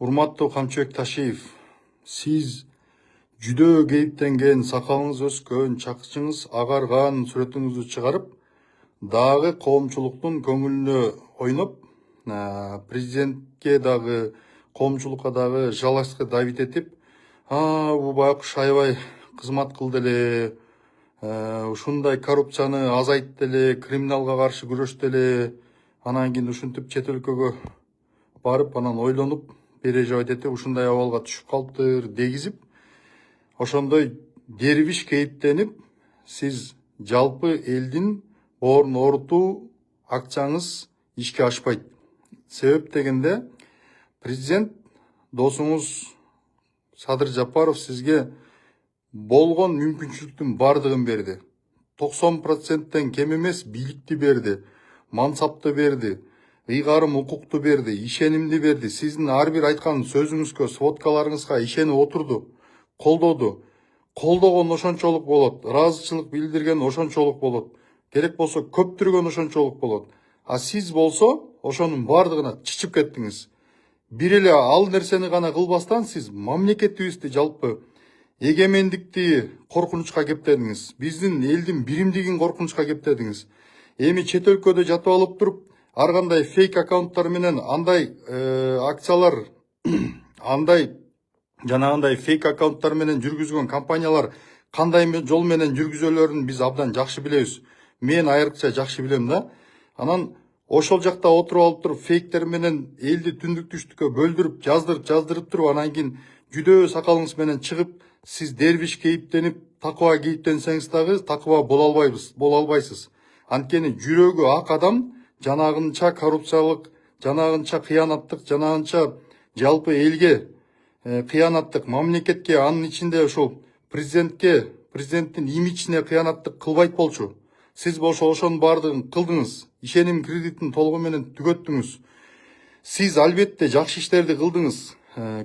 Урматтуу Камчыбек Ташиев, сиз жүдө кейиптенген, сакалыңыз өскөн, чакчыңыз агарган сүрөтүңүздү чыгарып, дагы коомчулуктун көңүлүнө ойноп, президентке дагы, коомчулукка дагы жалачка давить этип, бул байкуш аябай кызмат кылды эле, ушундай коррупцияны азайтты эле, криминалга каршы күрөштү эле, анан кийин ушинтип чет өлкөгө барып, анан ойлонуп, переживать этип, ушундай абалга түшүп калыптыр дегизип, ошондой дербиш кейиптенип, сиз жалпы элдин боорун оорутуу акчаңыз ишке ашпайт. Себеп дегенде, президент досуңуз Садыр Жапаров сизге болгон мүмкүнчүлүктүн бардыгын берди. 90%тен кем эмес бийликти берди, мансапты берди, ыйгарым укукту берди, ишенимди берди. Сиздин ар бир айткан сөзүңүзгө, сводкаларыңызга ишенип отурду, колдоду. Колдогон ошончолук болот, ыраазычылык билдирген ошончолук болот, керек болсо көптүргөн ошончолук болот. А сиз болсо ошонун бардыгына чычып кеттиңиз. Бир эле ал нерсени гана кылбастан сиз мамлекетибизди, жалпы эгемендикти коркунучка кептедиңиз. Биздин элдин биримдигин коркунучка кептедиңиз. Эми чет өлкөдө жатып алып туруп, ар кандай фейк аккаунттар менен андай акциялар, андай жанагындай фейк аккаунттар менен жүргүзгөн компаниялар кандай жол менен жүргүзөлөрүн биз абдан жакшы билебиз. Мен айрыкча жакшы билем да. Анан ошол жакта отуруп алып туруп, фейктер менен элди түндүк түштүккө бөлдүрүп, жаздырып туруп, анан кийин жүдөө сакалыңыз менен чыгып, сиз дербиш кейиптенип, такыба кейиптенсеңиз дагы такыба боло албайсыз. Анткени жүрөгү ак адам жанагынча коррупциялык, жанагынча кыянаттык, жанагынча жалпы элге кыянаттык, мамлекетке, анын ичинде ушул президенттин имиджине кыянаттык кылбайт болчу. Сиз болсо ошонун бардыгын кылдыңыз, ишеним кредитин толугу менен түгөттүңүз. Сиз албетте жакшы иштерди кылдыңыз,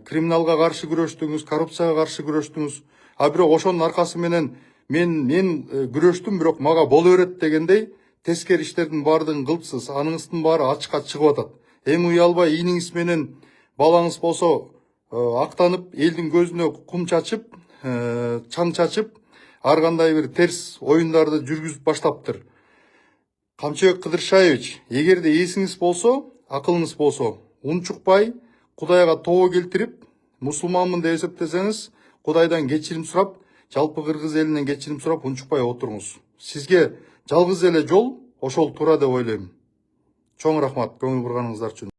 криминалга каршы күрөштүңүз, коррупцияга каршы күрөштүңүз. А бирок ошонун аркасы менен мен күрөштүм, бирок мага боло берет дегендей тескери иштердин бардыгын кылыпсыз. Аныңыздын баары ачыкка чыгып атат. Эми уялбай ийниңиз менен балаңыз болсо актанып, элдин көзүнө кум чачып, чаң чачып, ар кандай бир терс оюндарды жүргүзүп баштаптыр. Камчыбек Кыдыршаевич, эгерде эсиңиз болсо, акылыңыз болсо, унчукпай, Кудайга тобо келтирип, мусулманмын деп эсептесеңиз, Кудайдан кечирим сурап, жалпы кыргыз элинен кечирим сурап, унчукпай отуруңуз. Сизге жалгыз эле жол ошол туура деп ойлойм. Чоң рахмат көңүл бурганыңыздар үчүн.